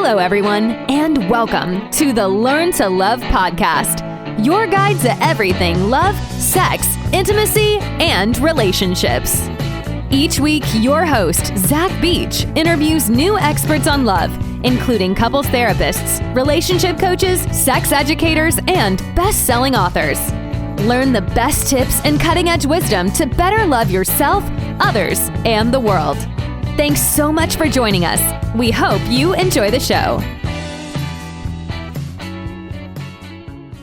Hello, everyone, and welcome to the Learn to Love podcast, your guide to everything love, sex, intimacy, and relationships. Each week, your host, Zach Beach, interviews new experts on love, including couples therapists, relationship coaches, sex educators, and best-selling authors. Learn the best tips and cutting-edge wisdom to better love yourself, others, and the world. Thanks so much for joining us. We hope you enjoy the show.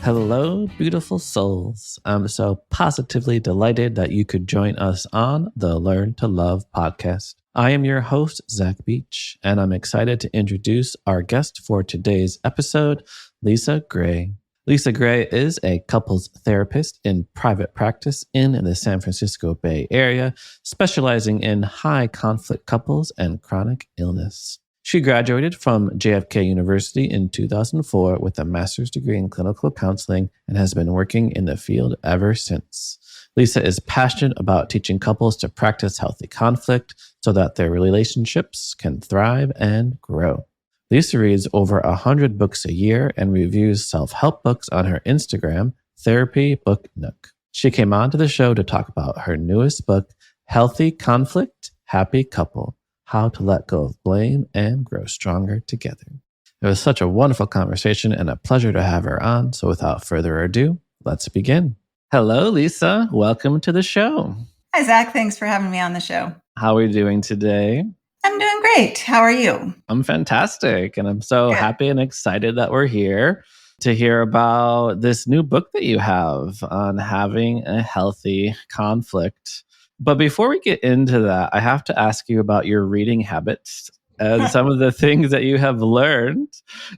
Hello, beautiful souls. I'm so positively delighted that you could join us on the Learn to Love podcast. I am your host, Zach Beach, and I'm excited to introduce our guest for today's episode, Lisa Gray. Lisa Gray is a couples therapist in private practice in the San Francisco Bay Area, specializing in high conflict couples and chronic illness. She graduated from JFK University in 2004 with a master's degree in clinical counseling and has been working in the field ever since. Lisa is passionate about teaching couples to practice healthy conflict so that their relationships can thrive and grow. Lisa reads over 100 books a year and reviews self-help books on her Instagram, Therapy Book Nook. She came on to the show to talk about her newest book, Healthy Conflict, Happy Couple: How to Let Go of Blame and Grow Stronger Together. It was such a wonderful conversation and a pleasure to have her on. So without further ado, let's begin. Hello, Lisa. Welcome to the show. Hi, Zach. Thanks for having me on the show. How are you doing today? I'm doing great. How are you? I'm fantastic. And I'm so happy and excited that we're here to hear about this new book that you have on having a healthy conflict. But before we get into that, I have to ask you about your reading habits and some of the things that you have learned.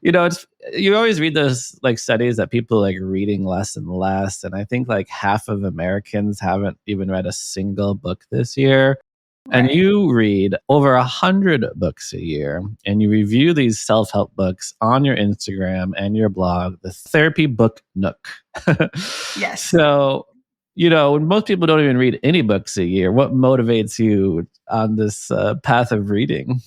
You know, you always read those like studies that people like reading less and less. And I think like half of Americans haven't even read a single book this year. And you read over 100 books a year, and you review these self-help books on your Instagram and your blog, the Therapy Book Nook. Yes. So, you know, when most people don't even read any books a year, what motivates you on this path of reading?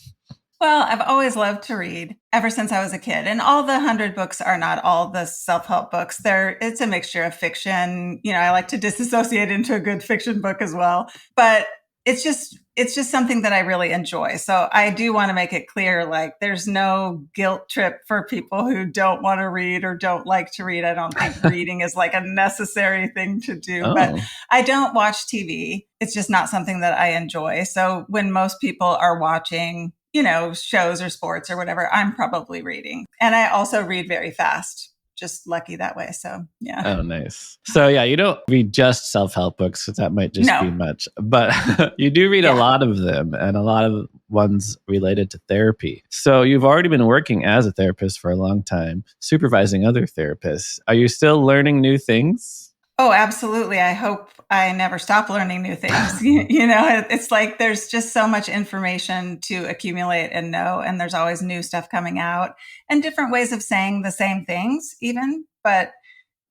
Well, I've always loved to read ever since I was a kid. And all the 100 books are not all the self-help books. It's a mixture of fiction. You know, I like to disassociate into a good fiction book as well. But it's just something that I really enjoy. So I do want to make it clear, like there's no guilt trip for people who don't want to read or don't like to read. I don't think reading is like a necessary thing to do, but I don't watch TV. It's just not something that I enjoy. So when most people are watching, you know, shows or sports or whatever, I'm probably reading. And I also read very fast. Just lucky that way. So, yeah. Oh, nice. So, yeah, you don't read just self-help books, because that might just be much. But you do read a lot of them, and a lot of ones related to therapy. So you've already been working as a therapist for a long time, supervising other therapists. Are you still learning new things? Oh, absolutely. I hope I never stop learning new things. You know, it's like there's just so much information to accumulate and know, and there's always new stuff coming out and different ways of saying the same things even. But,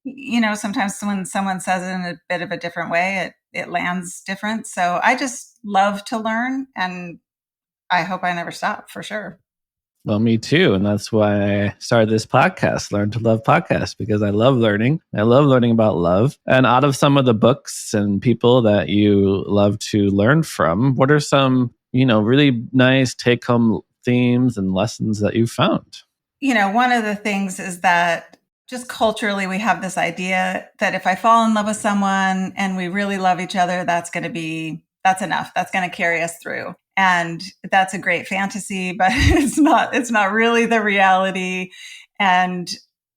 you know, sometimes when someone says it in a bit of a different way, it lands different. So I just love to learn, and I hope I never stop, for sure. Well, me too. And that's why I started this podcast, Learn to Love podcast, because I love learning. I love learning about love. And out of some of the books and people that you love to learn from, what are some, you know, really nice take-home themes and lessons that you found? You know, one of the things is that just culturally, we have this idea that if I fall in love with someone and we really love each other, that's enough. That's going to carry us through. And that's a great fantasy, but it's not really the reality. And,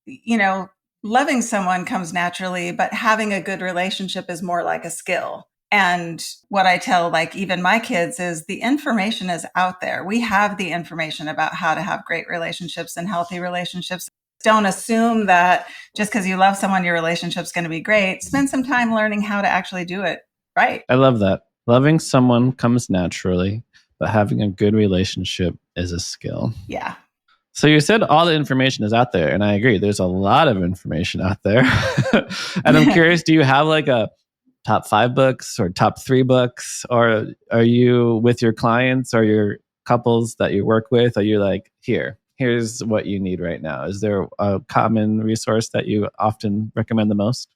you know, loving someone comes naturally, but having a good relationship is more like a skill. And what I tell, like, even my kids is the information is out there. We have the information about how to have great relationships and healthy relationships. Don't assume that just because you love someone, your relationship's going to be great. Spend some time learning how to actually do it right. I love that. Loving someone comes naturally, but having a good relationship is a skill. Yeah. So you said all the information is out there, and I agree. There's a lot of information out there. And I'm curious, do you have like a top 5 books or top 3 books? Or are you with your clients or your couples that you work with? Are you like, here's what you need right now? Is there a common resource that you often recommend the most?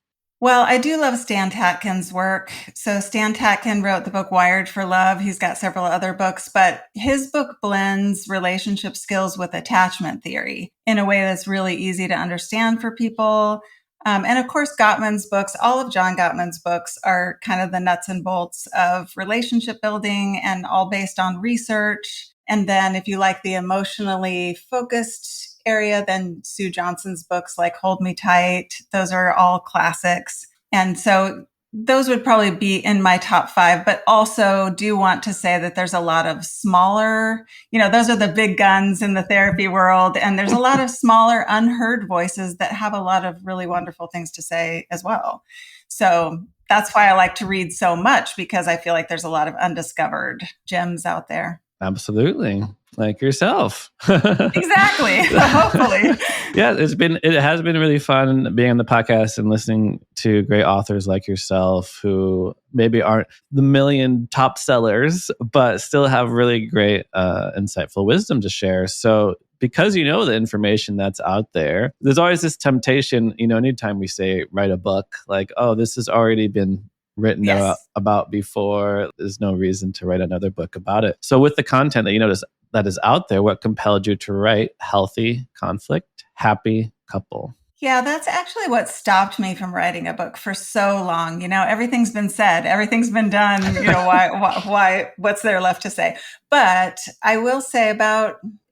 Well, I do love Stan Tatkin's work. So Stan Tatkin wrote the book Wired for Love. He's got several other books, but his book blends relationship skills with attachment theory in a way that's really easy to understand for people. And of course, Gottman's books, all of John Gottman's books are kind of the nuts and bolts of relationship building and all based on research. And then if you like the emotionally focused area, then Sue Johnson's books like Hold Me Tight, those are all classics. And so those would probably be in my top 5, but also do want to say that there's a lot of smaller, those are the big guns in the therapy world. And there's a lot of smaller, unheard voices that have a lot of really wonderful things to say as well. So that's why I like to read so much, because I feel like there's a lot of undiscovered gems out there. Absolutely. Like yourself. Exactly. Hopefully. Yeah, it has been really fun being on the podcast and listening to great authors like yourself who maybe aren't the million top sellers, but still have really great, insightful wisdom to share. So because you know the information that's out there, there's always this temptation, anytime we say write a book, like, oh, this has already been written about before. There's no reason to write another book about it. So with the content that you notice that is out there, what compelled you to write Healthy Conflict, Happy Couple? Yeah, that's actually what stopped me from writing a book for so long. Everything's been said, everything's been done. Why, what's there left to say? But I will say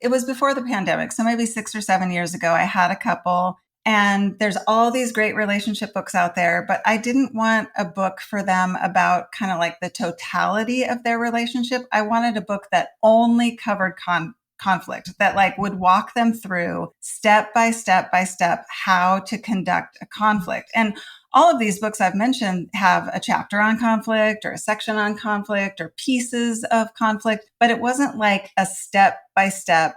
it was before the pandemic. So maybe 6 or 7 years ago, I had a couple. And there's all these great relationship books out there, but I didn't want a book for them about kind of like the totality of their relationship. I wanted a book that only covered conflict, that like would walk them through step by step how to conduct a conflict. And all of these books I've mentioned have a chapter on conflict or a section on conflict or pieces of conflict, but it wasn't like a step by step,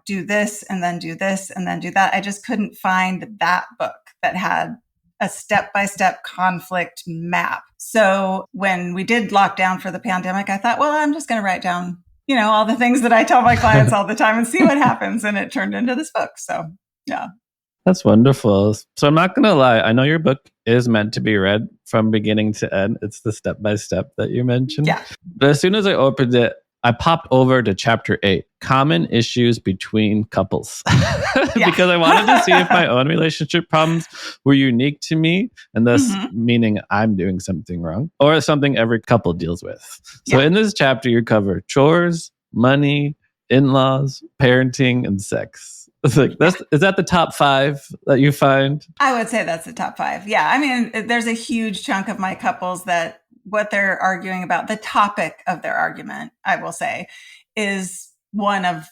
do this and then do this and then do that. I just couldn't find that book that had a step-by-step conflict map. So when we did lock down for the pandemic, I thought, well, I'm just going to write down, all the things that I tell my clients all the time and see what happens. And it turned into this book. So, yeah. That's wonderful. So I'm not going to lie. I know your book is meant to be read from beginning to end. It's the step-by-step that you mentioned. Yeah. But as soon as I opened it, I popped over to chapter 8, Common Issues Between Couples, because I wanted to see if my own relationship problems were unique to me, and thus meaning I'm doing something wrong, or something every couple deals with. So in this chapter, you cover chores, money, in-laws, parenting, and sex. It's like, is that the top 5 that you find? I would say that's the top 5. Yeah. I mean, there's a huge chunk of my couples that what they're arguing about, the topic of their argument, I will say, is one of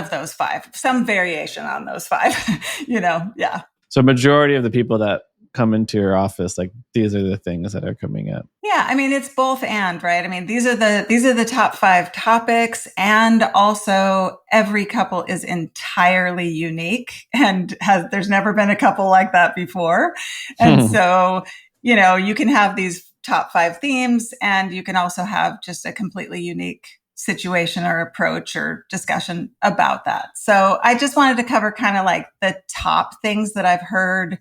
those 5, some variation on those 5, yeah. So majority of the people that come into your office, like these are the things that are coming up. Yeah. I mean, it's both and, right? I mean, these are the top 5 topics. And also every couple is entirely unique and there's never been a couple like that before. And so, you can have these top 5 themes, and you can also have just a completely unique situation or approach or discussion about that. So I just wanted to cover kind of like the top things that I've heard,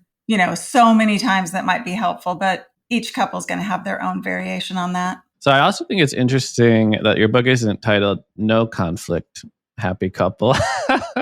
so many times that might be helpful, but each couple is going to have their own variation on that. So I also think it's interesting that your book isn't titled No Conflict, Happy Couple.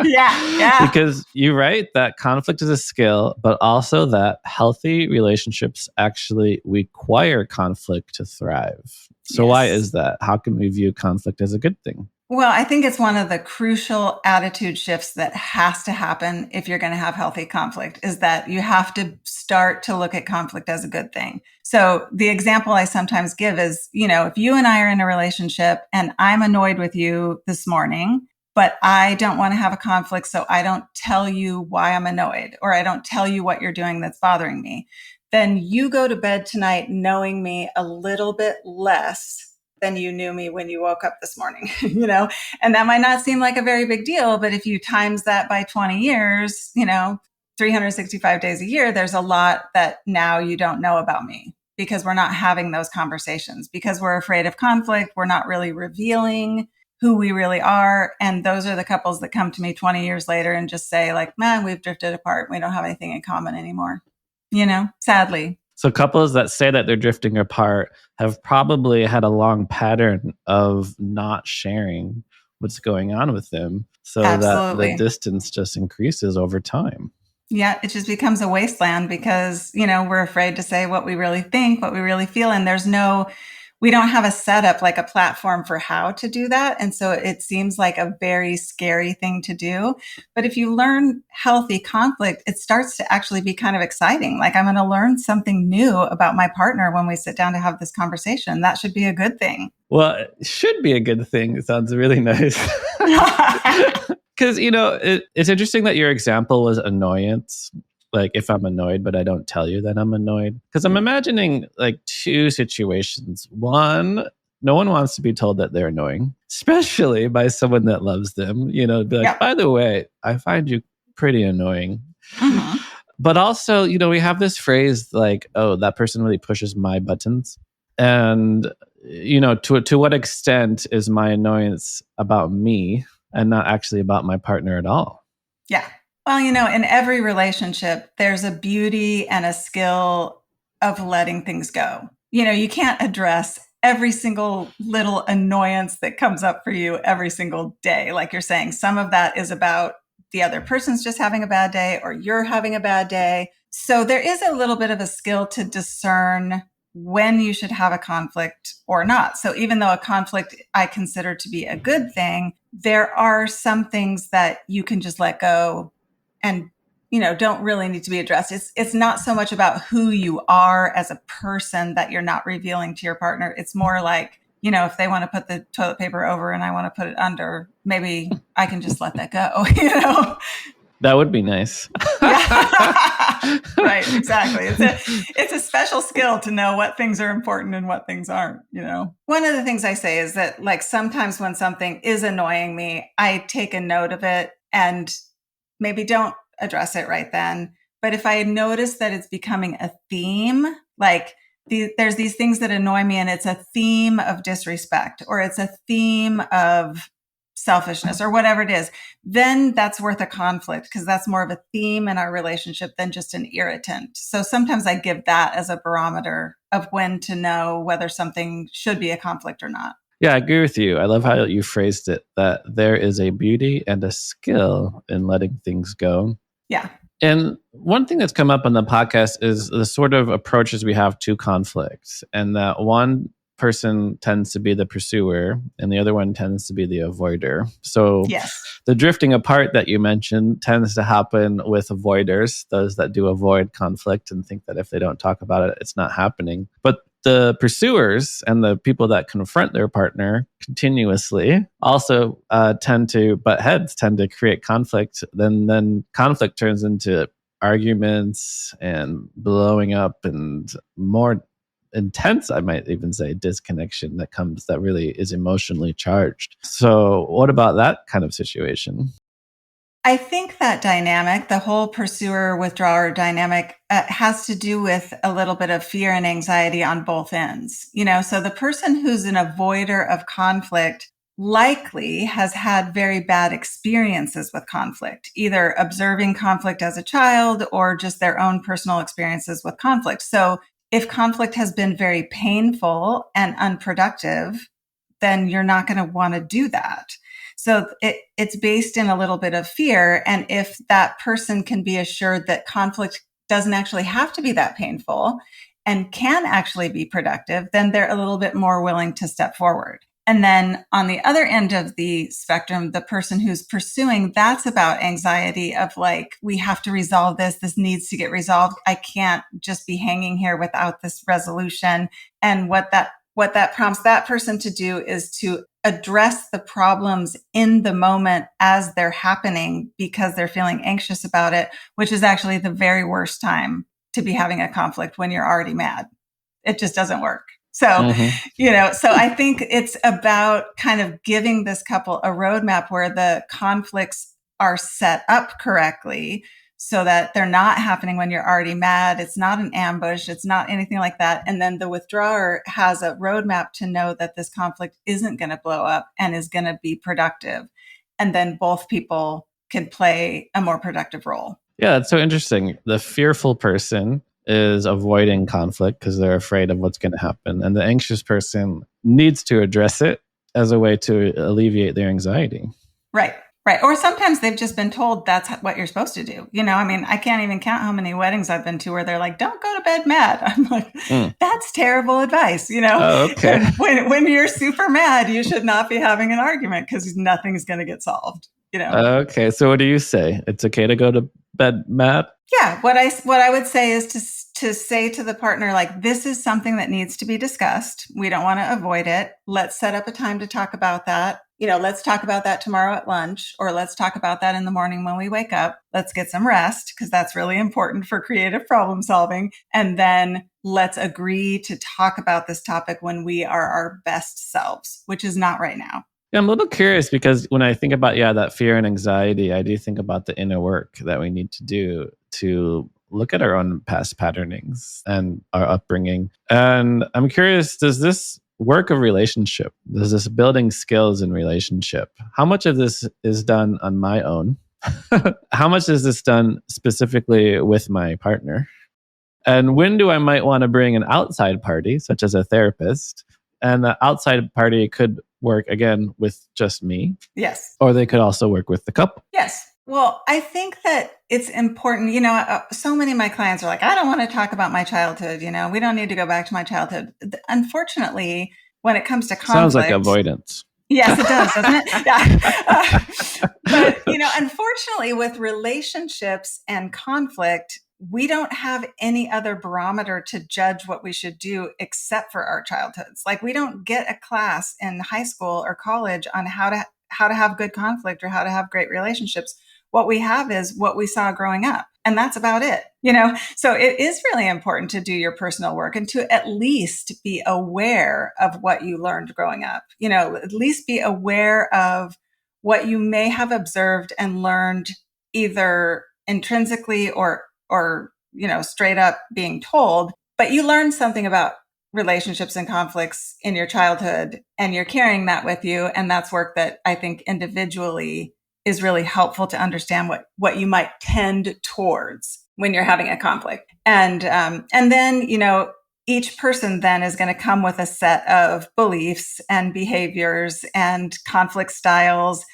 Yeah. Because you write that conflict is a skill, but also that healthy relationships actually require conflict to thrive. So why is that? How can we view conflict as a good thing? Well, I think it's one of the crucial attitude shifts that has to happen if you're going to have healthy conflict, is that you have to start to look at conflict as a good thing. So the example I sometimes give is, if you and I are in a relationship and I'm annoyed with you this morning, but I don't want to have a conflict, so I don't tell you why I'm annoyed, or I don't tell you what you're doing that's bothering me, then you go to bed tonight knowing me a little bit less than you knew me when you woke up this morning, and that might not seem like a very big deal, but if you times that by 20 years, 365 days a year, there's a lot that now you don't know about me because we're not having those conversations, because we're afraid of conflict. We're not really revealing who we really are. And those are the couples that come to me 20 years later and just say like, man, we've drifted apart. We don't have anything in common anymore, sadly. So couples that say that they're drifting apart have probably had a long pattern of not sharing what's going on with them, so Absolutely. that the distance just increases over time. Yeah, it just becomes a wasteland because, we're afraid to say what we really think, what we really feel. And we don't have a setup, like a platform for how to do that. And so it seems like a very scary thing to do. But if you learn healthy conflict, it starts to actually be kind of exciting. Like, I'm going to learn something new about my partner when we sit down to have this conversation. That should be a good thing. Well, it should be a good thing. It sounds really nice. Because, it's interesting that your example was annoyance. Like, if I'm annoyed, but I don't tell you that I'm annoyed. Because I'm imagining like two situations. One, no one wants to be told that they're annoying, especially by someone that loves them. Be like, by the way, I find you pretty annoying. Mm-hmm. But also, we have this phrase like, oh, that person really pushes my buttons. And, to what extent is my annoyance about me and not actually about my partner at all? Yeah. Well, in every relationship, there's a beauty and a skill of letting things go. You can't address every single little annoyance that comes up for you every single day. Like you're saying, some of that is about the other person's just having a bad day or you're having a bad day. So there is a little bit of a skill to discern when you should have a conflict or not. So even though a conflict I consider to be a good thing, there are some things that you can just let go and, don't really need to be addressed. It's not so much about who you are as a person that you're not revealing to your partner. It's more like, if they want to put the toilet paper over and I want to put it under, maybe I can just let that go, That would be nice. Right, exactly. It's a special skill to know what things are important and what things aren't, One of the things I say is that, like, sometimes when something is annoying me, I take a note of it and maybe don't address it right then. But if I notice that it's becoming a theme, like there's these things that annoy me and it's a theme of disrespect or it's a theme of selfishness or whatever it is, then that's worth a conflict because that's more of a theme in our relationship than just an irritant. So sometimes I give that as a barometer of when to know whether something should be a conflict or not. Yeah, I agree with you. I love how you phrased it, that there is a beauty and a skill in letting things go. Yeah. And one thing that's come up on the podcast is the sort of approaches we have to conflicts, and that one person tends to be the pursuer and the other one tends to be the avoider. So yes, the drifting apart that you mentioned tends to happen with avoiders, those that do avoid conflict and think that if they don't talk about it, it's not happening. But the pursuers and the people that confront their partner continuously also tend to butt heads, tend to create conflict. Then conflict turns into arguments and blowing up and more intense, I might even say, disconnection that really is emotionally charged. So what about that kind of situation? I think that dynamic, the whole pursuer withdrawer dynamic, has to do with a little bit of fear and anxiety on both ends. So the person who's an avoider of conflict likely has had very bad experiences with conflict, either observing conflict as a child or just their own personal experiences with conflict. So if conflict has been very painful and unproductive, then you're not going to want to do that. So it's based in a little bit of fear. And if that person can be assured that conflict doesn't actually have to be that painful and can actually be productive, then they're a little bit more willing to step forward. And then on the other end of the spectrum, the person who's pursuing, that's about anxiety of like, we have to resolve this. This needs to get resolved. I can't just be hanging here without this resolution. And what that prompts that person to do is to address the problems in the moment as they're happening because they're feeling anxious about it, which is actually the very worst time to be having a conflict when you're already mad. It just doesn't work. So, so I think it's about kind of giving this couple a roadmap where the conflicts are set up correctly so that they're not happening when you're already mad. It's not an ambush. It's not anything like that. And then the withdrawer has a roadmap to know that this conflict isn't going to blow up and is going to be productive. And then both people can play a more productive role. Yeah, that's so interesting. The fearful person is avoiding conflict because they're afraid of what's going to happen. And the anxious person needs to address it as a way to alleviate their anxiety. Right. Right. Or sometimes they've just been told that's what you're supposed to do. I mean, I can't even count how many weddings I've been to where they're like, don't go to bed mad. I'm like, that's terrible advice. Oh, okay. When you're super mad, you should not be having an argument because nothing's going to get solved. Okay. So what do you say? It's okay to go to bed mad? Yeah. What I would say is to say to the partner, like, this is something that needs to be discussed. We don't want to avoid it. Let's set up a time to talk about that. Let's talk about that tomorrow at lunch, or let's talk about that in the morning when we wake up. Let's get some rest because that's really important for creative problem solving. And then let's agree to talk about this topic when we are our best selves, which is not right now. Yeah, I'm a little curious because when I think about, that fear and anxiety, I do think about the inner work that we need to do to look at our own past patternings and our upbringing. And I'm curious, does this work of relationship, does this building skills in relationship, how much of this is done on my own? How much is this done specifically with my partner? And when do I might want to bring an outside party, such as a therapist? And the outside party could work, again, with just me. Yes. Or they could also work with the couple. Yes. Well, I think that it's important. So many of my clients are like, I don't want to talk about my childhood. We don't need to go back to my childhood. Unfortunately, when it comes to conflict. Sounds like avoidance. Yes, it does, doesn't it? Yeah. But, unfortunately, with relationships and conflict, we don't have any other barometer to judge what we should do except for our childhoods. Like, we don't get a class in high school or college on how to have good conflict or how to have great relationships. What we have is what we saw growing up. And that's about it, So it is really important to do your personal work and to at least be aware of what you learned growing up, at least be aware of what you may have observed and learned either intrinsically or straight up being told, but you learned something about relationships and conflicts in your childhood and you're carrying that with you. And that's work that I think individually is really helpful to understand what you might tend towards when you're having a conflict. And then, each person then is going to come with a set of beliefs and behaviors and conflict styles.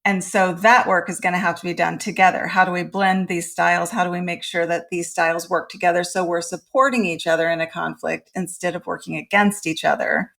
And so that work is going to have to be done together. How do we blend these styles? How do we make sure that these styles work together so we're supporting each other in a conflict instead of working against each other?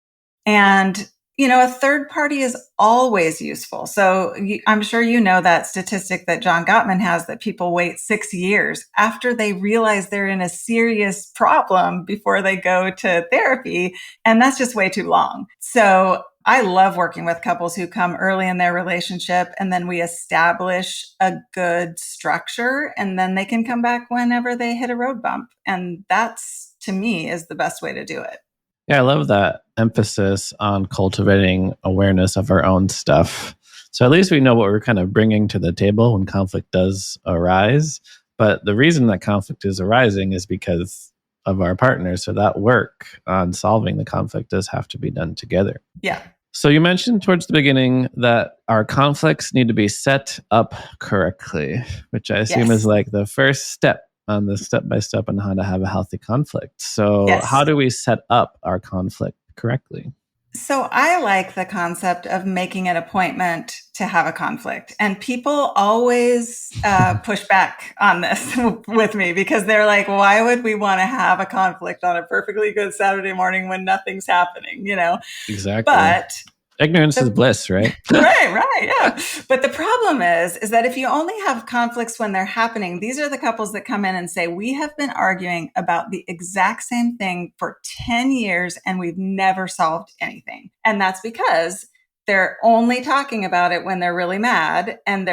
And a third party is always useful. So I'm sure that statistic that John Gottman has, that people wait 6 years after they realize they're in a serious problem before they go to therapy. And that's just way too long. So I love working with couples who come early in their relationship and then we establish a good structure and then they can come back whenever they hit a road bump. And that's, to me, is the best way to do it. Yeah, I love that emphasis on cultivating awareness of our own stuff. So at least we know what we're kind of bringing to the table when conflict does arise. But the reason that conflict is arising is because of our partners. So that work on solving the conflict does have to be done together. Yeah. So you mentioned towards the beginning that our conflicts need to be set up correctly, which I assume is like the first step on the step-by-step on how to have a healthy conflict. So how do we set up our conflict correctly? So I like the concept of making an appointment to have a conflict. And people always push back on this with me because they're like, why would we want to have a conflict on a perfectly good Saturday morning when nothing's happening, Exactly. But ignorance is bliss, right? Right. Yeah. But the problem is that if you only have conflicts when they're happening, these are the couples that come in and say, we have been arguing about the exact same thing for 10 years and we've never solved anything. And that's because they're only talking about it when they're really mad. And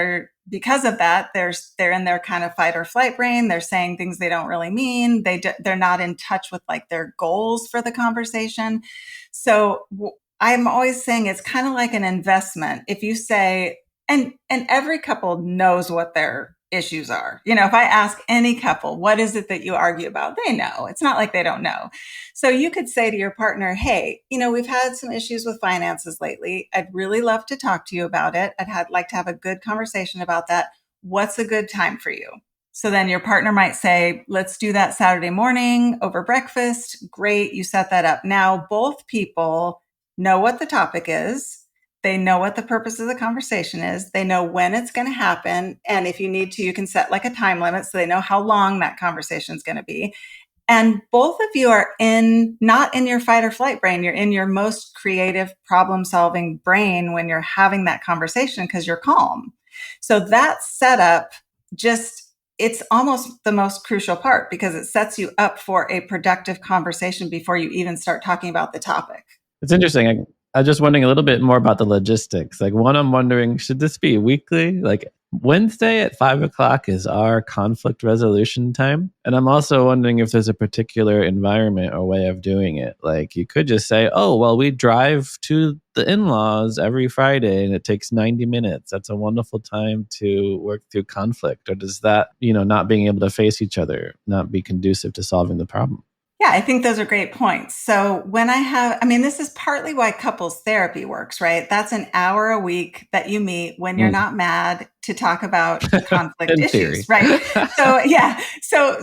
because of that, they're in their kind of fight or flight brain. They're saying things they don't really mean. They're not in touch with like their goals for the conversation. So I'm always saying it's kind of like an investment. If you say, and every couple knows what their issues are. If I ask any couple, what is it that you argue about? They know. It's not like they don't know. So you could say to your partner, hey, we've had some issues with finances lately. I'd really love to talk to you about it. Like to have a good conversation about that. What's a good time for you? So then your partner might say, let's do that Saturday morning over breakfast. Great. You set that up. Now both people know what the topic is. They know what the purpose of the conversation is. They know when it's going to happen. And if you need to, you can set like a time limit so they know how long that conversation is going to be. And both of you are not in your fight or flight brain. You're in your most creative problem solving brain when you're having that conversation because you're calm. So that setup it's almost the most crucial part because it sets you up for a productive conversation before you even start talking about the topic. It's interesting. I'm just wondering a little bit more about the logistics. Like one, I'm wondering, should this be weekly? Like Wednesday at 5:00 is our conflict resolution time. And I'm also wondering if there's a particular environment or way of doing it. Like you could just say, oh, well, we drive to the in-laws every Friday and it takes 90 minutes. That's a wonderful time to work through conflict. Or does that, not being able to face each other, not be conducive to solving the problem? Yeah, I think those are great points. So this is partly why couples therapy works, right? That's an hour a week that you meet when you're not mad to talk about conflict issues, right? So yeah, so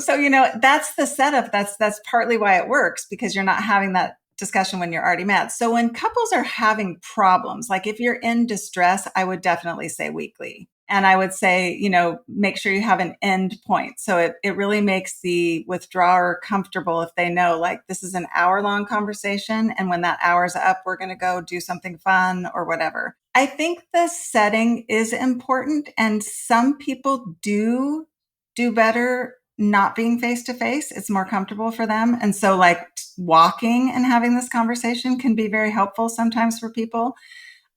that's the setup. That's partly why it works because you're not having that discussion when you're already mad. So when couples are having problems, like if you're in distress, I would definitely say weekly. And I would say, make sure you have an end point. So it really makes the withdrawer comfortable if they know, like, this is an hour-long conversation. And when that hour's up, we're going to go do something fun or whatever. I think the setting is important. And some people do better not being face-to-face. It's more comfortable for them. And so like walking and having this conversation can be very helpful sometimes for people.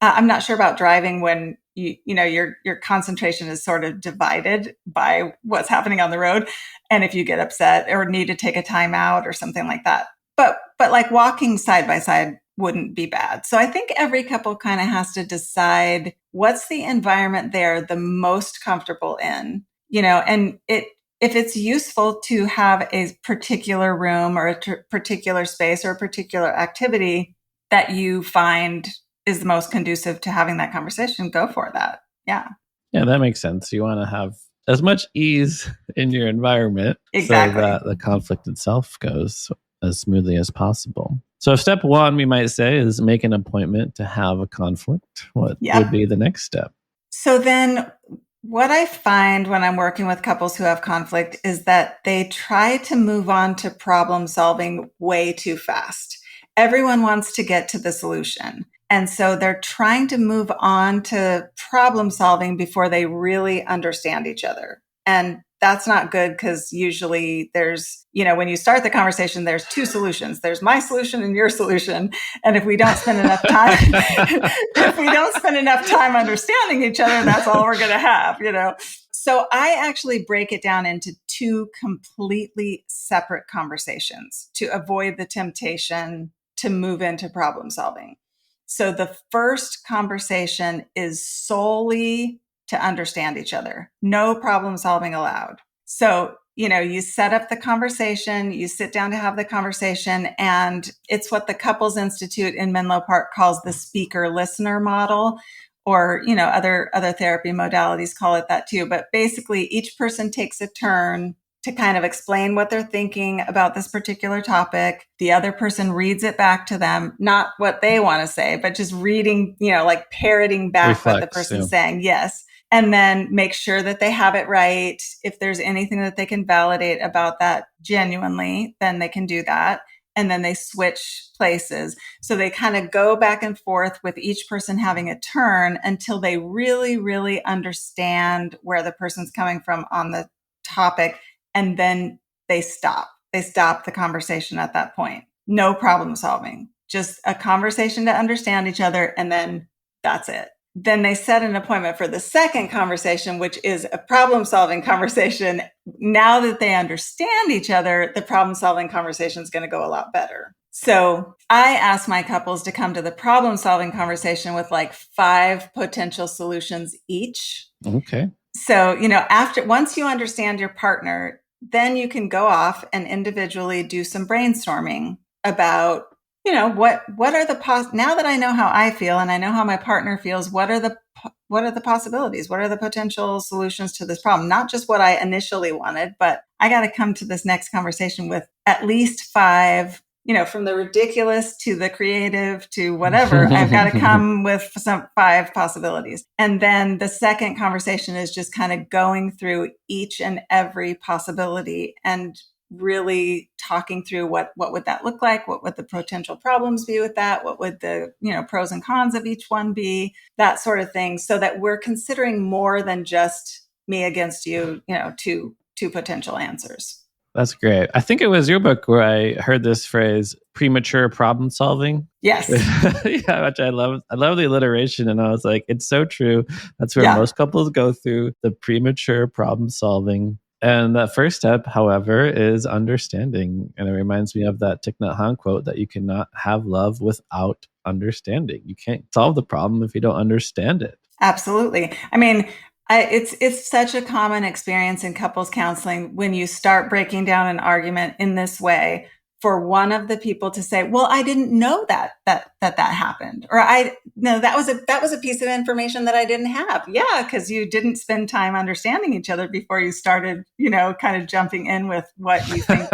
I'm not sure about driving when your concentration is sort of divided by what's happening on the road. And if you get upset or need to take a time out or something like that. But like walking side by side wouldn't be bad. So I think every couple kind of has to decide what's the environment they're the most comfortable in, and if it's useful to have a particular room or a particular space or a particular activity that you find is the most conducive to having that conversation, go for that. Yeah. Yeah, that makes sense. You want to have as much ease in your environment exactly. so that the conflict itself goes as smoothly as possible. So step one, we might say, is make an appointment to have a conflict. What would be the next step? So then what I find when I'm working with couples who have conflict is that they try to move on to problem solving way too fast. Everyone wants to get to the solution. And so they're trying to move on to problem solving before they really understand each other. And that's not good because usually there's, when you start the conversation, there's two solutions. There's my solution and your solution. And if we don't spend enough time, understanding each other, that's all we're going to have, So I actually break it down into two completely separate conversations to avoid the temptation to move into problem solving. So the first conversation is solely to understand each other. No problem solving allowed. So, you set up the conversation, you sit down to have the conversation, and it's what the Couples Institute in Menlo Park calls the speaker listener model, or, other therapy modalities call it that too. But basically each person takes a turn to kind of explain what they're thinking about this particular topic. The other person reads it back to them, not what they want to say, but just reading, like parroting back what the person's saying. Yes. And then make sure that they have it right. If there's anything that they can validate about that genuinely, then they can do that. And then they switch places. So they kind of go back and forth with each person having a turn until they really, really understand where the person's coming from on the topic. And then they stop. They stop the conversation at that point. No problem solving, just a conversation to understand each other. And then that's it. Then they set an appointment for the second conversation, which is a problem solving conversation. Now that they understand each other, the problem solving conversation is going to go a lot better. So I ask my couples to come to the problem solving conversation with like 5 potential solutions each. Okay. So, once you understand your partner, then you can go off and individually do some brainstorming about, what are the now that I know how I feel and I know how my partner feels, what are the possibilities? What are the potential solutions to this problem? Not just what I initially wanted, but I got to come to this next conversation with at least 5, from the ridiculous to the creative to whatever. I've got to come with some 5 possibilities. And then the second conversation is just kind of going through each and every possibility and really talking through what would that look like? What would the potential problems be with that? What would the, pros and cons of each one be? That sort of thing, so that we're considering more than just me against you, two potential answers. That's great. I think it was your book where I heard this phrase, premature problem solving. Yes. Yeah, which I love. I love the alliteration. And I was like, it's so true. That's where most couples go through, the premature problem solving. And that first step, however, is understanding. And it reminds me of that Thich Nhat Hanh quote that you cannot have love without understanding. You can't solve the problem if you don't understand it. Absolutely. I mean, it's such a common experience in couples counseling when you start breaking down an argument in this way, for one of the people to say, well, I didn't know that happened. Or that was a piece of information that I didn't have. Yeah. Because you didn't spend time understanding each other before you started, kind of jumping in with what you think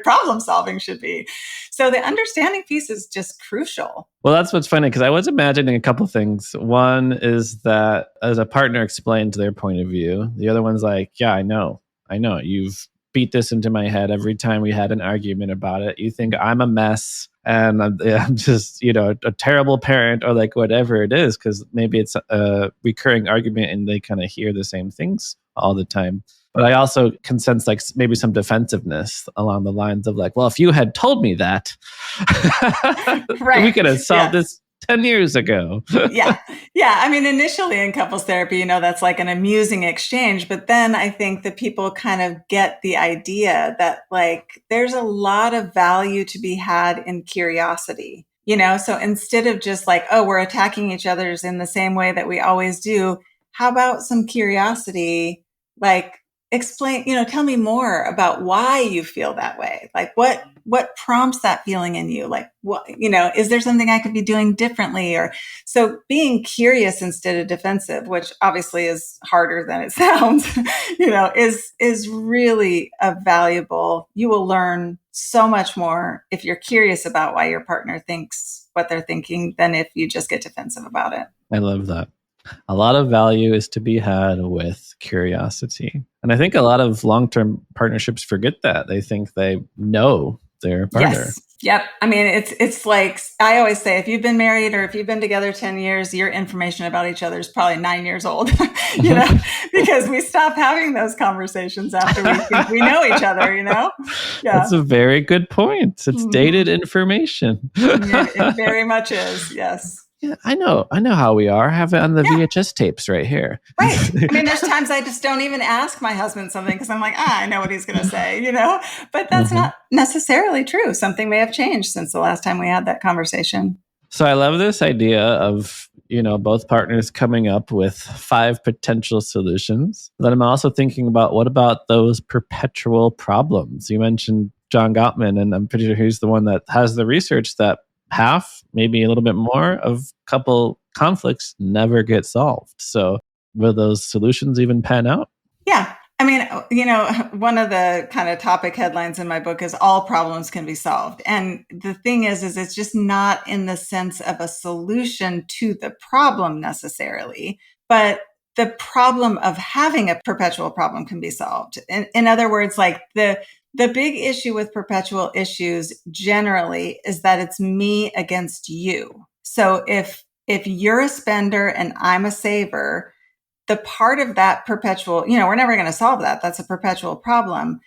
problem solving should be. So the understanding piece is just crucial. Well, that's what's funny, because I was imagining a couple things. One is that as a partner explains their point of view, the other one's like, yeah, I know, you've beat this into my head every time we had an argument about it. You think I'm a mess and I'm just, a terrible parent, or like whatever it is, because maybe it's a recurring argument and they kind of hear the same things all the time. But I also can sense like maybe some defensiveness along the lines of like, well, if you had told me that, right, we could have solved this 10 years ago. Yeah. I mean, initially in couples therapy, that's like an amusing exchange. But then I think that people kind of get the idea that like there's a lot of value to be had in curiosity. So instead of just like, oh, we're attacking each other's in the same way that we always do, how about some curiosity? Like, explain, tell me more about why you feel that way. Like what prompts that feeling in you? Like, what, is there something I could be doing differently? Or so being curious instead of defensive, which obviously is harder than it sounds, is really a valuable. You will learn so much more if you're curious about why your partner thinks what they're thinking than if you just get defensive about it. I love that. A lot of value is to be had with curiosity. And I think a lot of long-term partnerships forget that. They think they know their partner. Yes. Yep. I mean, it's like, I always say, if you've been married or if you've been together 10 years, your information about each other is probably 9 years old, because we stop having those conversations after we think we know each other, Yeah. That's a very good point. It's dated information. Yeah, it very much is. Yes. Yeah, I know how we are. I have it on the VHS tapes right here. Right. I mean, there's times I just don't even ask my husband something because I'm like, I know what he's going to say, but that's not necessarily true. Something may have changed since the last time we had that conversation. So I love this idea of, both partners coming up with 5 potential solutions. Then I'm also thinking about, what about those perpetual problems? You mentioned John Gottman, and I'm pretty sure he's the one that has the research that half, maybe a little bit more, of couple conflicts never get solved. So will those solutions even pan out? Yeah. I mean, one of the kind of topic headlines in my book is all problems can be solved. And the thing is it's just not in the sense of a solution to the problem necessarily, but the problem of having a perpetual problem can be solved. In other words, like the big issue with perpetual issues generally is that it's me against you. So if you're a spender and I'm a saver, the part of that perpetual, we're never going to solve that. That's a perpetual problem.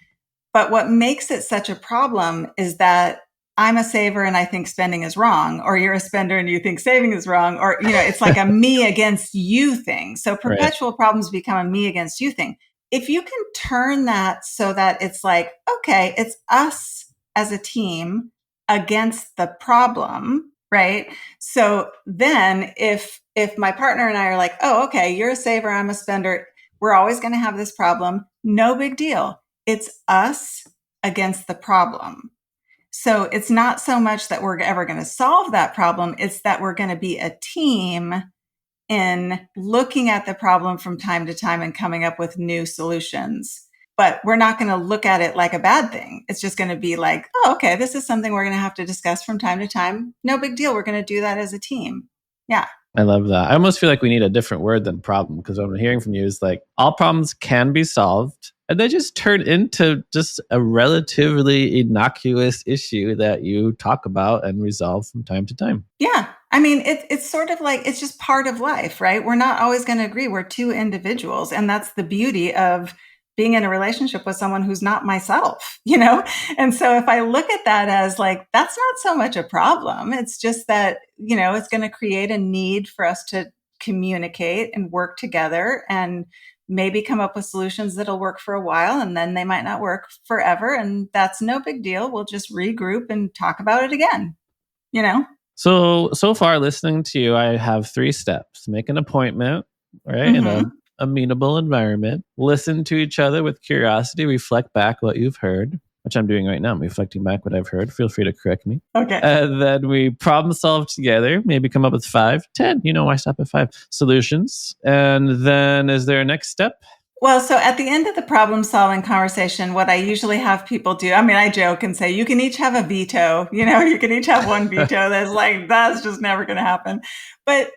But what makes it such a problem is that I'm a saver and I think spending is wrong, or you're a spender and you think saving is wrong, or, it's like a me against you thing. So perpetual problems become a me against you thing. If you can turn that so that it's like, okay, it's us as a team against the problem, right? So then if my partner and I are like, oh, okay, you're a saver, I'm a spender, We're always going to have this problem. No big deal. It's us against the problem. So it's not so much that we're ever going to solve that problem. It's that we're going to be a team in looking at the problem from time to time and coming up with new solutions. But we're not going to look at it like a bad thing. It's just going to be like, oh, okay, this is something we're going to have to discuss from time to time. No big deal. We're going to do that as a team. Yeah. I love that. I almost feel like we need a different word than problem, because what I'm hearing from you is like all problems can be solved, and they just turn into just a relatively innocuous issue that you talk about and resolve from time to time. Yeah. I mean, it's sort of like, it's just part of life, right? We're not always going to agree. We're two individuals. And that's the beauty of being in a relationship with someone who's not myself, you know? And so if I look at that as like, that's not so much a problem. It's just that, you know, it's going to create a need for us to communicate and work together and maybe come up with solutions that'll work for a while, and then they might not work forever. And that's no big deal. We'll just regroup and talk about it again, you know? So far listening to you, I have 3 steps. Make an appointment, right? In a amenable environment. Listen to each other with curiosity. Reflect back what you've heard, which I'm doing right now. I'm reflecting back what I've heard. Feel free to correct me. Okay. And then we problem solve together. Maybe come up with 5, 10. You know, why stop at 5 solutions? And then is there a next step? Well, so at the end of the problem solving conversation, what I usually have people do, I mean, I joke and say, you can each have a veto, you know, you can each have one veto. That's like, that's just never going to happen. But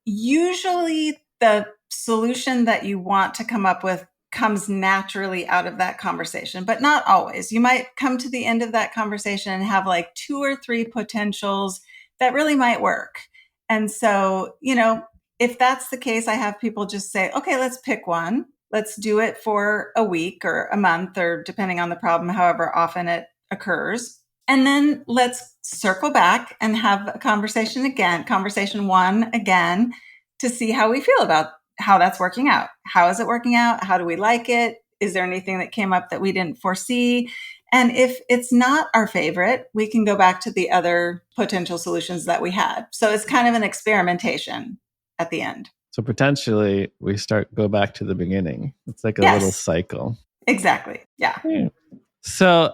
usually the solution that you want to come up with comes naturally out of that conversation, but not always. You might come to the end of that conversation and have like 2 or 3 potentials that really might work. And so, you know, if that's the case, I have people just say, okay, let's pick one. Let's do it for a week or a month, or depending on the problem, however often it occurs. And then let's circle back and have a conversation again, conversation 1 again, to see how we feel about how that's working out. How is it working out? How do we like it? Is there anything that came up that we didn't foresee? And if it's not our favorite, we can go back to the other potential solutions that we had. So it's kind of an experimentation at the end. So potentially we go back to the beginning. It's like a little cycle. Exactly. Yeah. So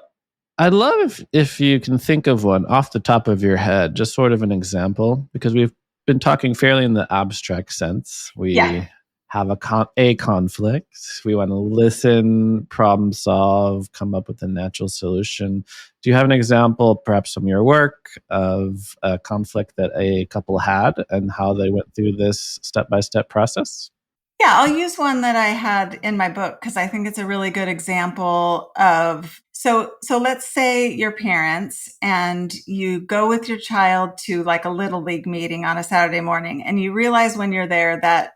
I'd love if you can think of one off the top of your head, just sort of an example, because we've been talking fairly in the abstract sense. We have a conflict. We want to listen, problem solve, come up with a natural solution. Do you have an example, perhaps from your work, of a conflict that a couple had and how they went through this step-by-step process? Yeah, I'll use one that I had in my book because I think it's a really good example of, so let's say you're parents and you go with your child to like a little league meeting on a Saturday morning, and you realize when you're there that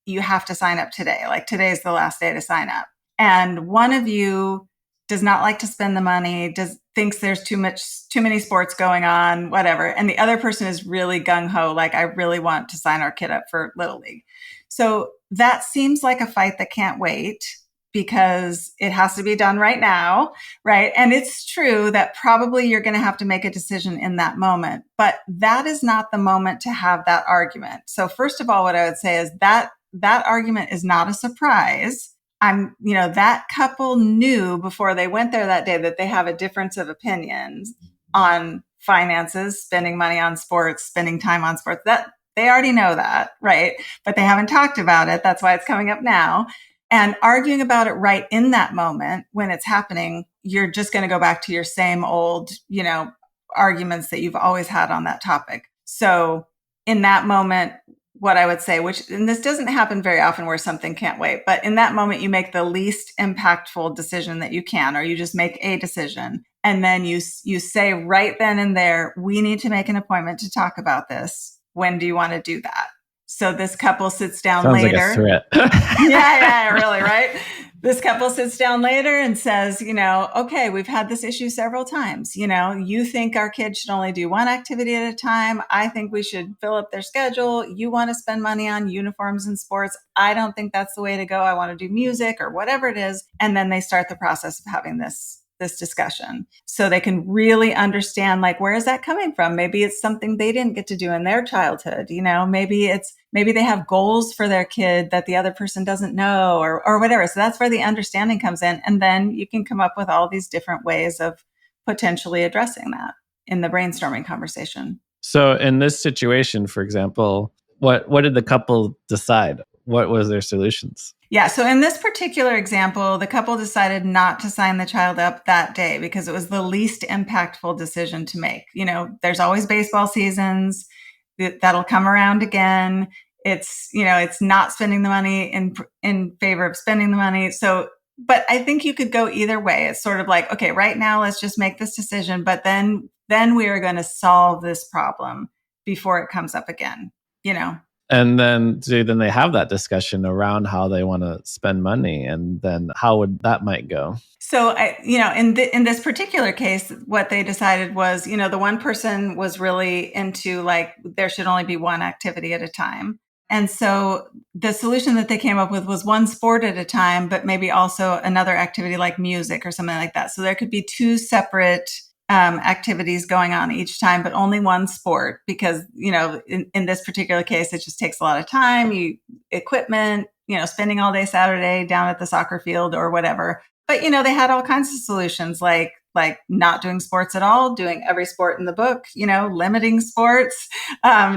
you have to sign up today. Like today's the last day to sign up. And one of you does not like to spend the money, thinks there's too many sports going on, whatever. And the other person is really gung-ho, like, I really want to sign our kid up for Little League. So that seems like a fight that can't wait because it has to be done right now, right? And it's true that probably you're going to have to make a decision in that moment, but that is not the moment to have that argument. So first of all, what I would say is that argument is not a surprise. That couple knew before they went there that day that they have a difference of opinions on finances, spending money on sports, spending time on sports. That they already know that, right? But they haven't talked about it. That's why it's coming up now. And arguing about it right in that moment when it's happening, you're just going to go back to your same old, arguments that you've always had on that topic. So in that moment, what I would say, and this doesn't happen very often where something can't wait, but in that moment, you make the least impactful decision that you can, or you just make a decision. And then you say right then and there, we need to make an appointment to talk about this. When do you want to do that? So this couple sits down later. Sounds like a threat. Yeah, really, right? This couple sits down later and says, okay, we've had this issue several times. You think our kids should only do one activity at a time. I think we should fill up their schedule. You want to spend money on uniforms and sports. I don't think that's the way to go. I want to do music or whatever it is. And then they start the process of having this this discussion so they can really understand, like, where is that coming from? Maybe it's something they didn't get to do in their childhood. Maybe they have goals for their kid that the other person doesn't know or whatever. So that's where the understanding comes in. And then you can come up with all these different ways of potentially addressing that in the brainstorming conversation. So in this situation, for example, what did the couple decide? What was their solutions? Yeah. So in this particular example, the couple decided not to sign the child up that day because it was the least impactful decision to make. There's always baseball seasons that'll come around again. It's not spending the money in favor of spending the money. So, but I think you could go either way. It's sort of like, okay, right now, let's just make this decision, but then we are going to solve this problem before it comes up again, And then they have that discussion around how they want to spend money, and then how would that might go. So, in this particular case, what they decided was, the one person was really into like there should only be one activity at a time. And so the solution that they came up with was one sport at a time, but maybe also another activity like music or something like that. So there could be two separate activities going on each time, but only one sport because, in this particular case, it just takes a lot of time, equipment, spending all day Saturday down at the soccer field or whatever. But, they had all kinds of solutions like not doing sports at all, doing every sport in the book, limiting sports,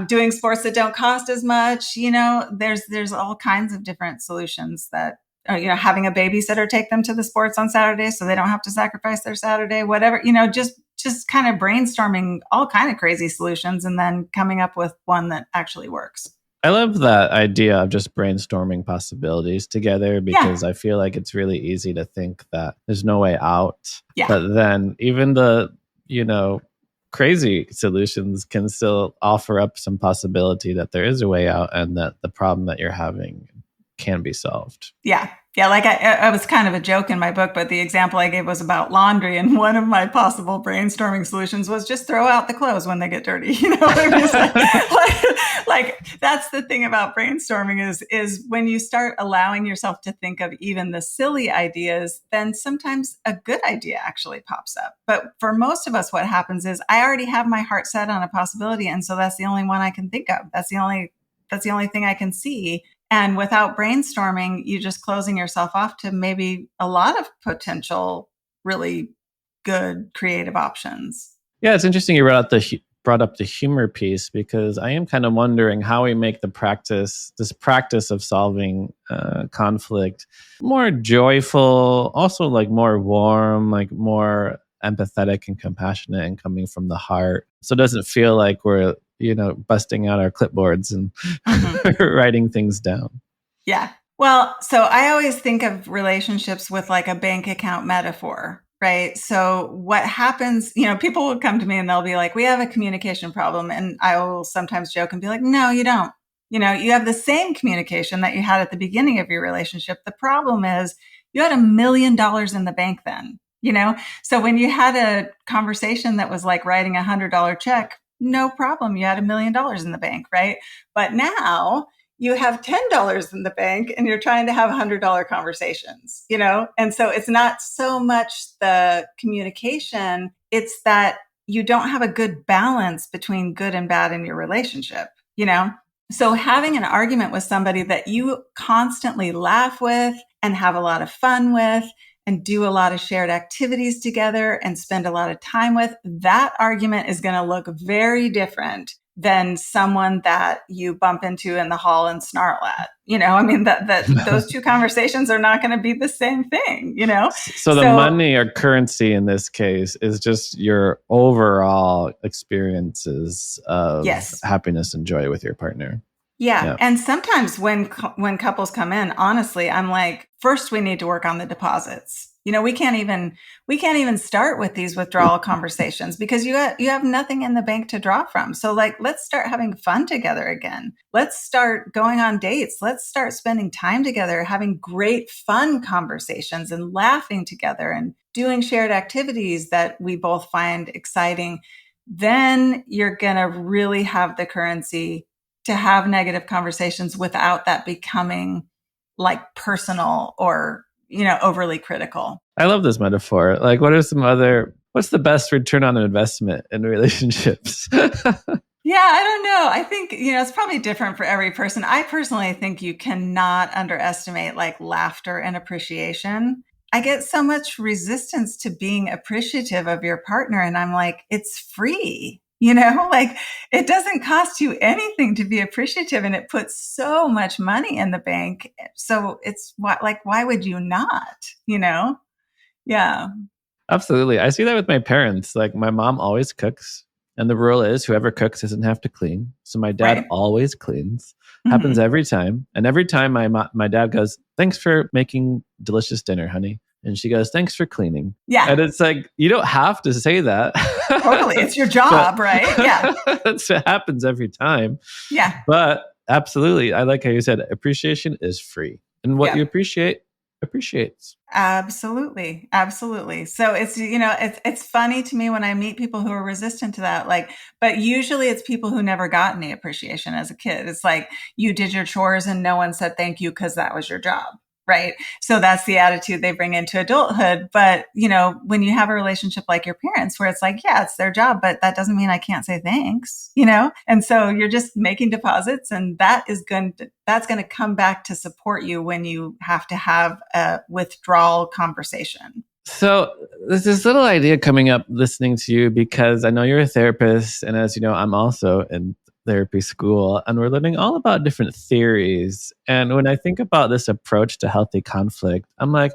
doing sports that don't cost as much. There's all kinds of different solutions that, having a babysitter take them to the sports on Saturday so they don't have to sacrifice their Saturday, whatever, just kind of brainstorming all kind of crazy solutions and then coming up with one that actually works. I love that idea of just brainstorming possibilities together because I feel like it's really easy to think that there's no way out. Yeah. But then even the, crazy solutions can still offer up some possibility that there is a way out and that the problem that you're having can be solved. Yeah. Yeah, like I was kind of a joke in my book, but the example I gave was about laundry. And one of my possible brainstorming solutions was just throw out the clothes when they get dirty. You know what I mean? like that's the thing about brainstorming is when you start allowing yourself to think of even the silly ideas, then sometimes a good idea actually pops up. But for most of us, what happens is I already have my heart set on a possibility. And so that's the only one I can think of. That's the only thing I can see. And without brainstorming, you're just closing yourself off to maybe a lot of potential, really good creative options. Yeah, it's interesting you brought up the humor piece because I am kind of wondering how we make this practice of solving conflict more joyful, also like more warm, like more empathetic and compassionate and coming from the heart. So it doesn't feel like we're busting out our clipboards and writing things down. Yeah. Well, so I always think of relationships with like a bank account metaphor, right? So what happens, people will come to me and they'll be like, we have a communication problem. And I will sometimes joke and be like, no, you don't. You have the same communication that you had at the beginning of your relationship. The problem is you had $1 million in the bank then, So when you had a conversation that was like writing a $100 check, no problem. You had $1 million in the bank, right? But now you have $10 in the bank and you're trying to have $100 conversations, And so it's not so much the communication, it's that you don't have a good balance between good and bad in your relationship, So having an argument with somebody that you constantly laugh with and have a lot of fun with and do a lot of shared activities together and spend a lot of time with, that argument is going to look very different than someone that you bump into in the hall and snarl at. That those two conversations are not going to be the same thing, So the money or currency in this case is just your overall experiences of happiness and joy with your partner. Yeah. And sometimes when couples come in, honestly, I'm like, first we need to work on the deposits. We can't even start with these withdrawal conversations because you have nothing in the bank to draw from. So let's start having fun together again. Let's start going on dates. Let's start spending time together, having great fun conversations and laughing together and doing shared activities that we both find exciting. Then you're going to really have the currency to have negative conversations without that becoming like personal or overly critical. I love this metaphor. Like, what's the best return on investment in relationships? Yeah, I don't know. I think, it's probably different for every person. I personally think you cannot underestimate like laughter and appreciation. I get so much resistance to being appreciative of your partner. And I'm like, it's free, like it doesn't cost you anything to be appreciative, and it puts so much money in the bank. So it's why would you not, Yeah. Absolutely. I see that with my parents. Like, my mom always cooks, and the rule is whoever cooks doesn't have to clean. So my dad Right. always cleans. Mhm. Happens every time. And every time my dad goes, "Thanks for making delicious dinner, honey." And she goes, "Thanks for cleaning." Yeah. And it's like, you don't have to say that. Totally. It's your job, right? Yeah. That's what happens every time. Yeah. But absolutely, I like how you said appreciation is free. And what Yeah. you appreciate appreciates. Absolutely. Absolutely. So it's funny to me when I meet people who are resistant to that, but usually it's people who never got any appreciation as a kid. It's like you did your chores and no one said thank you because that was your job. Right. So that's the attitude they bring into adulthood. But, when you have a relationship like your parents, where it's like, yeah, it's their job, but that doesn't mean I can't say thanks, And so you're just making deposits, and that's going to come back to support you when you have to have a withdrawal conversation. So there's this little idea coming up listening to you, because I know you're a therapist. And as you know, I'm also in therapy school, and we're learning all about different theories. And when I think about this approach to healthy conflict, I'm like,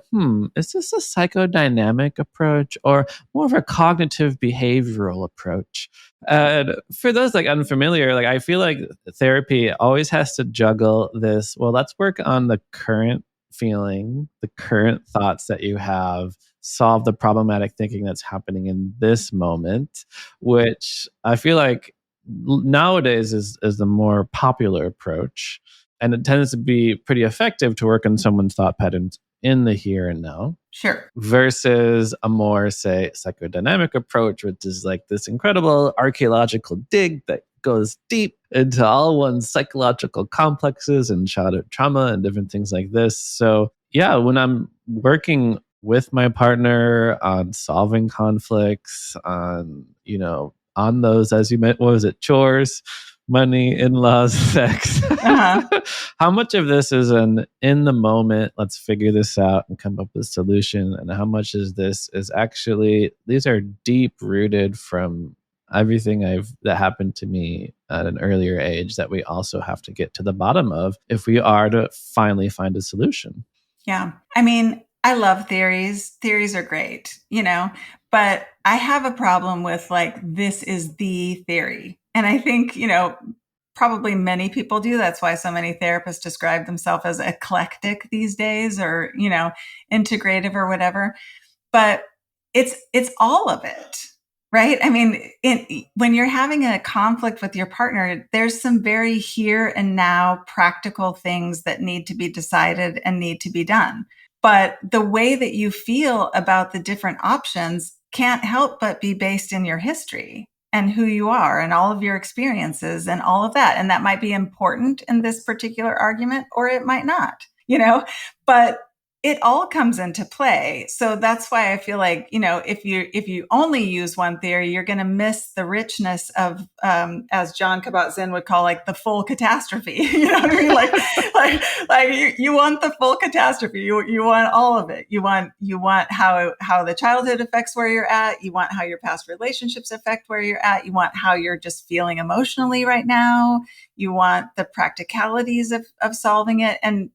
is this a psychodynamic approach or more of a cognitive behavioral approach? And for those like unfamiliar, like I feel like therapy always has to juggle this. Well, let's work on the current feeling, the current thoughts that you have, solve the problematic thinking that's happening in this moment, which I feel like nowadays is the more popular approach. And it tends to be pretty effective to work on someone's thought patterns in the here and now. Sure. Versus a more, say, psychodynamic approach, which is like this incredible archaeological dig that goes deep into all one's psychological complexes and childhood trauma and different things like this. So yeah, when I'm working with my partner on solving conflicts, on those, as you meant, what was it? Chores, money, in-laws, sex. Uh-huh. How much of this is an in the moment, let's figure this out and come up with a solution? And how much is this is actually, these are deep rooted from everything that happened to me at an earlier age that we also have to get to the bottom of if we are to finally find a solution. Yeah. I mean, I love theories. Theories are great, but I have a problem with like, this is the theory. And I think, probably many people do. That's why so many therapists describe themselves as eclectic these days, or, integrative or whatever. But it's all of it, right? I mean, when you're having a conflict with your partner, there's some very here and now practical things that need to be decided and need to be done. But the way that you feel about the different options can't help but be based in your history and who you are and all of your experiences and all of that. And that might be important in this particular argument, or it might not, but it all comes into play. So that's why I feel like, if you only use one theory, you're going to miss the richness of, as Jon Kabat-Zinn would call, like the full catastrophe. You know what I mean? Like you want the full catastrophe. You want all of it. You want how the childhood affects where you're at. You want how your past relationships affect where you're at. You want how you're just feeling emotionally right now. You want the practicalities of solving it. And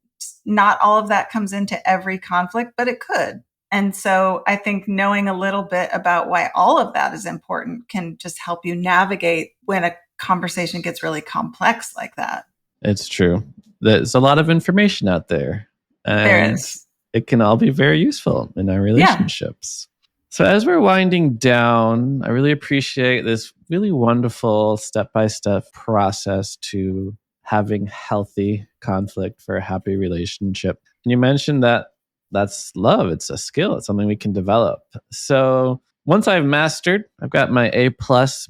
not all of that comes into every conflict, but it could. And so I think knowing a little bit about why all of that is important can just help you navigate when a conversation gets really complex like that. It's true. There's a lot of information out there. And there is. It can all be very useful in our relationships. Yeah. So as we're winding down, I really appreciate this really wonderful step-by-step process to having healthy conflict for a happy relationship. And you mentioned that that's love. It's a skill. It's something we can develop. So once I've got my A+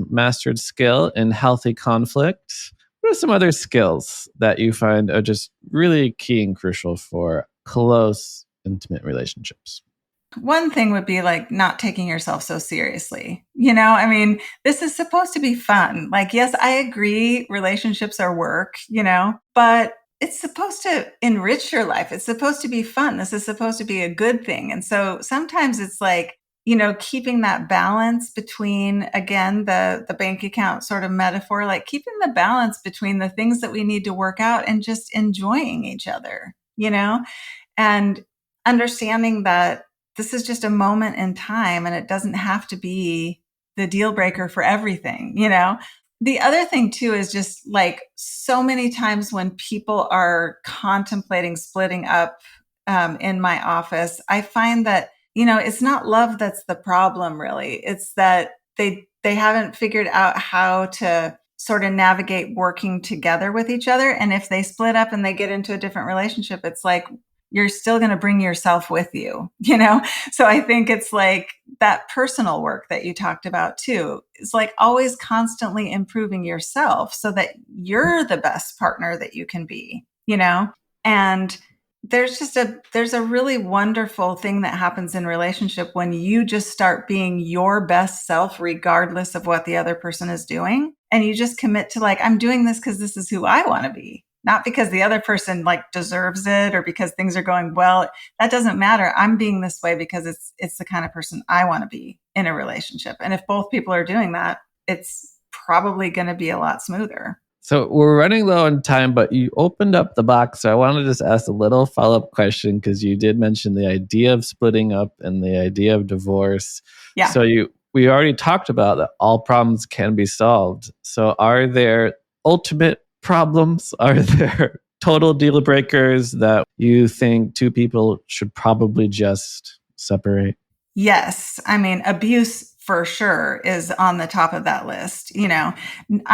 mastered skill in healthy conflict, what are some other skills that you find are just really key and crucial for close intimate relationships? One thing would be like not taking yourself so seriously. I mean, this is supposed to be fun. Like, yes, I agree, relationships are work, but it's supposed to enrich your life. It's supposed to be fun. This is supposed to be a good thing. And so sometimes it's like, keeping that balance between, again, the bank account sort of metaphor, like keeping the balance between the things that we need to work out and just enjoying each other, and understanding that this is just a moment in time and it doesn't have to be the deal breaker for everything, The other thing too is just like so many times when people are contemplating splitting up in my office, I find that, it's not love that's the problem really. It's that they haven't figured out how to sort of navigate working together with each other. And if they split up and they get into a different relationship, it's like, you're still going to bring yourself with you, So I think it's like that personal work that you talked about too. It's like always constantly improving yourself so that you're the best partner that you can be, And there's a really wonderful thing that happens in relationship when you just start being your best self, regardless of what the other person is doing. And you just commit to like, I'm doing this because this is who I want to be. Not because the other person like deserves it or because things are going well. That doesn't matter. I'm being this way because it's the kind of person I want to be in a relationship. And if both people are doing that, it's probably going to be a lot smoother. So we're running low on time, but you opened up the box. So I want to just ask a little follow-up question because you did mention the idea of splitting up and the idea of divorce. Yeah. So we already talked about that all problems can be solved. So are there ultimate problems? Are there total deal breakers that you think two people should probably just separate? Yes. I mean, abuse for sure is on the top of that list. I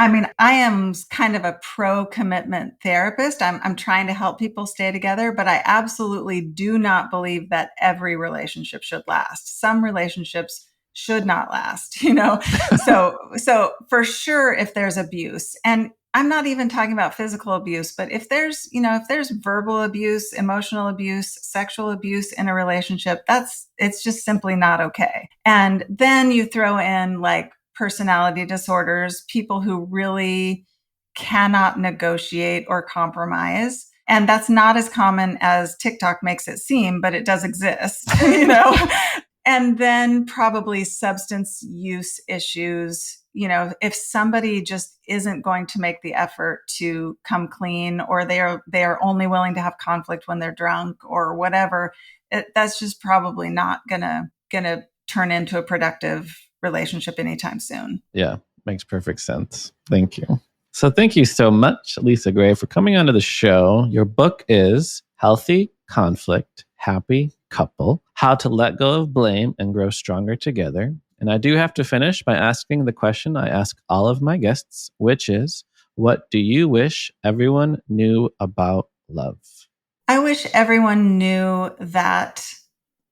mean, I am kind of a pro-commitment therapist. I'm trying to help people stay together, but I absolutely do not believe that every relationship should last. Some relationships should not last, So for sure, if there's abuse, and I'm not even talking about physical abuse, but if there's verbal abuse, emotional abuse, sexual abuse in a relationship, it's just simply not okay. And then you throw in like personality disorders, people who really cannot negotiate or compromise. And that's not as common as TikTok makes it seem, but it does exist, And then probably substance use issues. If somebody just isn't going to make the effort to come clean, or they are only willing to have conflict when they're drunk or whatever, that's just probably not gonna turn into a productive relationship anytime soon. Yeah, makes perfect sense. Thank you. So thank you so much, Lisa Gray, for coming onto the show. Your book is Healthy Conflict, Happy Couple: How to Let Go of Blame and Grow Stronger Together. And I do have to finish by asking the question I ask all of my guests, which is, what do you wish everyone knew about love? I wish everyone knew that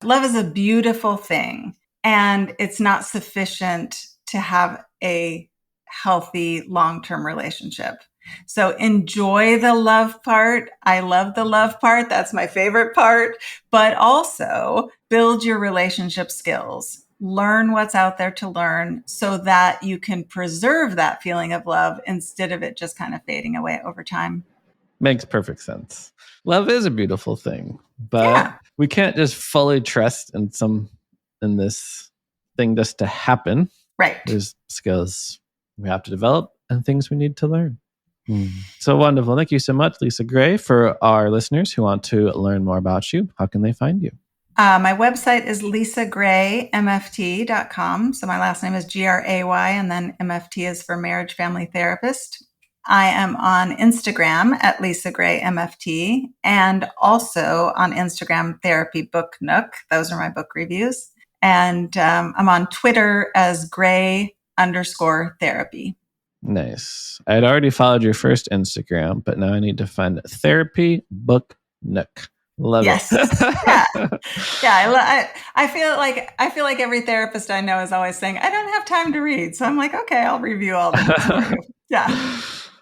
love is a beautiful thing, and it's not sufficient to have a healthy long-term relationship. So enjoy the love part. I love the love part. That's my favorite part. But also build your relationship skills. Learn what's out there to learn so that you can preserve that feeling of love instead of it just kind of fading away over time. Makes perfect sense. Love is a beautiful thing, but we can't just fully trust in this thing just to happen. Right. There's skills we have to develop and things we need to learn. So wonderful. Thank you so much, Lisa Gray. For our listeners who want to learn more about you, how can they find you? My website is lisagraymft.com. So my last name is Gray, and then MFT is for Marriage Family Therapist. I am on Instagram at Lisa Gray MFT, and also on Instagram, Therapy Book Nook. Those are my book reviews. And I'm on Twitter as Gray_therapy. Nice. I had already followed your first Instagram, but now I need to find Therapy Book Nook. Love it. Yeah. I feel like every therapist I know is always saying, I don't have time to read. So I'm like, okay, I'll review all the books for you. Yeah.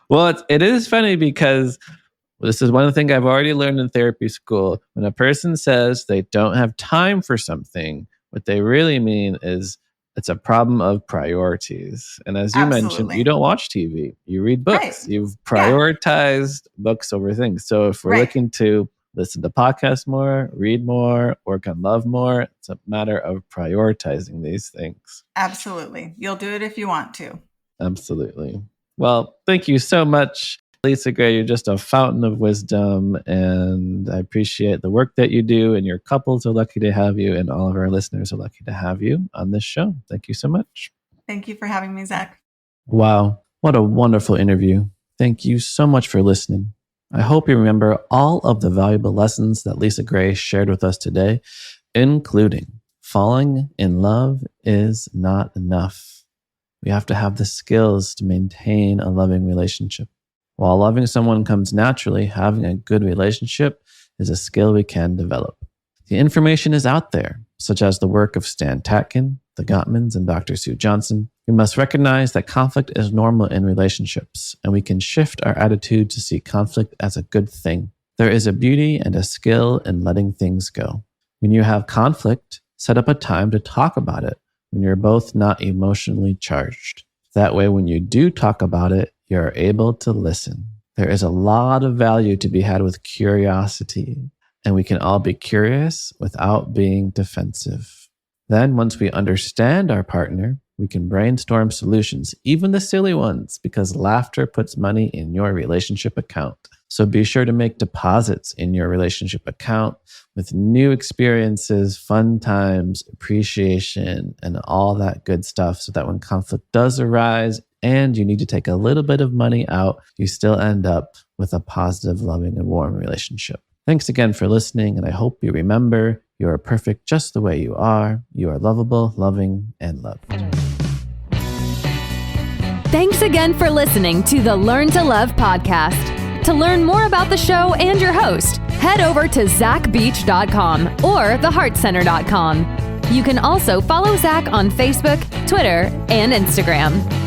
Well, it is funny because This is one thing I've already learned in therapy school. When a person says they don't have time for something, what they really mean is it's a problem of priorities. And as you mentioned, you don't watch TV, you read books. Right. You've prioritized books over things. So if we're looking to listen to podcasts more, read more, work on love more, it's a matter of prioritizing these things. Absolutely. You'll do it if you want to. Absolutely. Well, thank you so much, Lisa Gray. You're just a fountain of wisdom, and I appreciate the work that you do, and your couples are lucky to have you, and all of our listeners are lucky to have you on this show. Thank you so much. Thank you for having me, Zach. Wow. What a wonderful interview. Thank you so much for listening. I hope you remember all of the valuable lessons that Lisa Gray shared with us today, including falling in love is not enough. We have to have the skills to maintain a loving relationship. While loving someone comes naturally, having a good relationship is a skill we can develop. The information is out there, such as the work of Stan Tatkin, the Gottmans, and Dr. Sue Johnson. We must recognize that conflict is normal in relationships, and we can shift our attitude to see conflict as a good thing. There is a beauty and a skill in letting things go. When you have conflict, set up a time to talk about it when you're both not emotionally charged. That way, when you do talk about it, you're able to listen. There is a lot of value to be had with curiosity, and we can all be curious without being defensive. Then, once we understand our partner, we can brainstorm solutions, even the silly ones, because laughter puts money in your relationship account. So be sure to make deposits in your relationship account with new experiences, fun times, appreciation, and all that good stuff, so that when conflict does arise and you need to take a little bit of money out, you still end up with a positive, loving, and warm relationship. Thanks again for listening, and I hope you remember you are perfect just the way you are. You are lovable, loving, and loved. Thanks again for listening to the Learn to Love podcast. To learn more about the show and your host, head over to zachbeach.com or theheartcenter.com. You can also follow Zach on Facebook, Twitter, and Instagram.